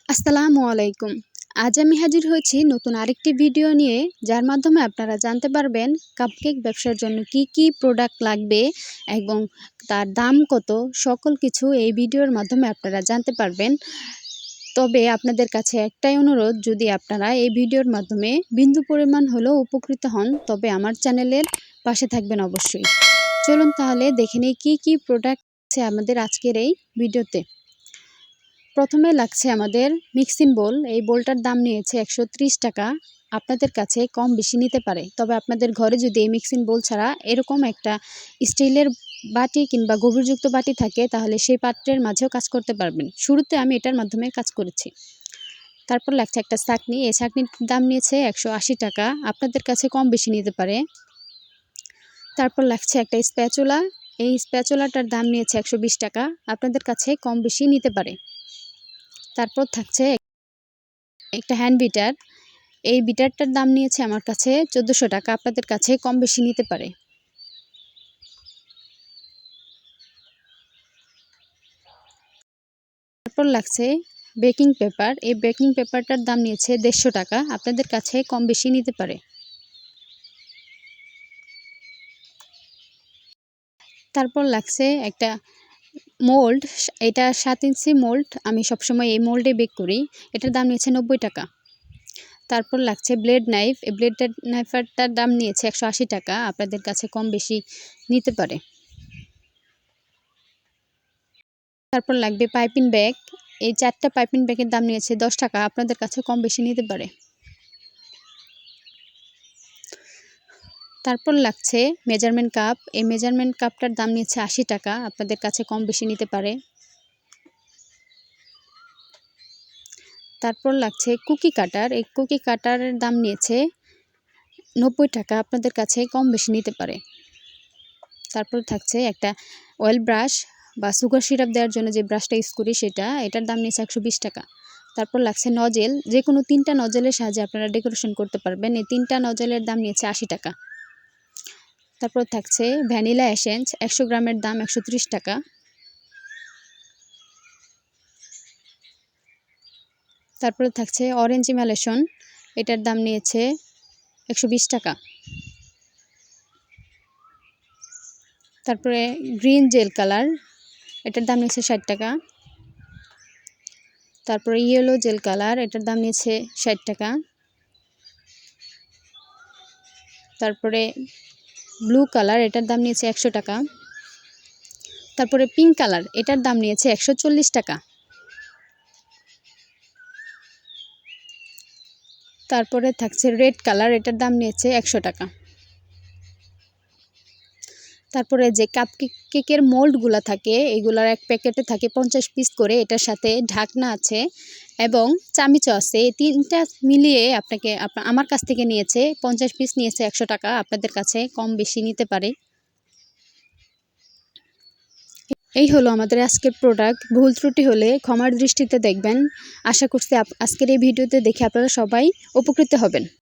আসসালামু আলাইকুম। আজ আমি হাজির হয়েছি নতুন আরেকটি ভিডিও নিয়ে, যার মাধ্যমে আপনারা জানতে পারবেন কাপকেক ব্যবসার জন্য কি কি প্রোডাক্ট লাগবে এবং তার দাম কত, সকল কিছু এই ভিডিওর মাধ্যমে আপনারা জানতে পারবেন। তবে আপনাদের কাছে একটাই অনুরোধ, যদি আপনারা এই ভিডিওর মাধ্যমে বিন্দু পরিমাণ হলেও উপকৃত হন, তবে আমার চ্যানেলের পাশে থাকবেন অবশ্যই। চলুন তাহলে দেখে নিই কি কি প্রোডাক্ট আছে আমাদের আজকের এই ভিডিওতে। প্রথমে লাগছে আমাদের মিক্সিং বোল। এই বোলটার দাম নিয়েছে 130 টাকা। আপনাদের কাছে কম বেশি নিতে পারে, তবে আপনাদের ঘরে যদি এই মিক্সিং বোল ছাড়া এরকম একটা স্টিলের বাটি কিংবা গভীরযুক্ত বাটি থাকে, তাহলে সেই পাত্রের মাঝেও কাজ করতে পারবেন। শুরুতে আমি এটার মাধ্যমে কাজ করেছি। তারপর লাগছে একটা ছাঁকনি। এই ছাঁকনির দাম নিয়েছে 180 টাকা। আপনাদের কাছে কম বেশি নিতে পারে। তারপর লাগছে একটা স্প্যাচুলা। এই স্প্যাচুলাটার দাম নিয়েছে 120 টাকা। আপনাদের কাছে কম বেশি নিতে পারে। তারপর থাকছে একটা হ্যান্ড বিটার। এই বিটারটার দাম নিয়েছে আমার কাছে 1400 টাকা। আপনাদের কাছে কম বেশি নিতে পারে। তারপর লাগছে বেকিং পেপার। এই বেকিং পেপারটার দাম নিয়েছে 150 টাকা। আপনাদের কাছে কম বেশি নিতে পারে। তারপর লাগছে একটা মোল্ড। এটা 7 ইঞ্চি মোল্ড। আমি সবসময় এই মোল্ডে বেক করি। এটার দাম নিয়েছে 90 টাকা। তারপর লাগছে ব্লেড নাইফ। এই ব্লেড নাইফটার দাম নিয়েছে 180 টাকা। আপনাদের কাছে কম বেশি নিতে পারে। তারপর লাগবে পাইপিং ব্যাগ। এই 4টা পাইপিং ব্যাগের দাম নিয়েছে 10 টাকা। আপনাদের কাছে কম বেশি নিতে পারে। তারপর লাগছে মেজারমেন্ট কাপ। এই মেজারমেন্ট কাপটার দাম নিয়েছে 80 টাকা। আপনাদের কাছে কম বেশি নিতে পারে। তারপর লাগছে কুকি কাটার। এই কুকি কাটারের দাম নিয়েছে 90 টাকা। আপনাদের কাছে কম বেশি নিতে পারে। তারপর থাকছে একটা অয়েল ব্রাশ বা সুগার সিরাপ দেওয়ার জন্য যে ব্রাশটা ইউজ করি সেটা, এটার দাম নিয়েছে 120 টাকা। তারপর লাগছে নজেল। যে কোনো 3টা নজেলের সাহায্যে আপনারা ডেকোরেশন করতে পারবেন। এই 3টা নজেলের দাম নিয়েছে 80 টাকা। তারপর থাকছে ভ্যানিলা এসেন্স। 100 গ্রামের দাম 130 টাকা। তারপরে থাকছে অরেঞ্জ ইমালেশন। এটার দাম নিয়েছে 120 টাকা। তারপরে গ্রিন জেল কালার। এটার দাম নিয়েছে 60 টাকা। তারপরে ইয়েলো জেল কালার। এটার দাম নিয়েছে 60 টাকা। তারপরে ব্লু কালার। এটার দাম নিয়েছে 100 টাকা। তারপরে পিঙ্ক কালার। এটার দাম নিয়েছে 140 টাকা। তারপরে থাকছে রেড কালার। এটার দাম নিয়েছে 100 টাকা। তারপরে যে কাপ কেকের মোল্ডগুলো থাকে, এগুলার এক প্যাকেটে থাকে 50 পিস করে। এটার সাথে ঢাকনা আছে এবং চামিচও আছে। এই 3টা মিলিয়ে আমার কাছ থেকে নিয়েছে 50 পিস নিয়েছে 100 টাকা। আপনাদের কাছে কম বেশি নিতে পারে। এই হলো আমাদের আজকের প্রোডাক্ট। ভুল ত্রুটি হলে ক্ষমার দৃষ্টিতে দেখবেন। আশা করছি আজকের এই ভিডিওতে দেখে আপনারা সবাই উপকৃত হবেন।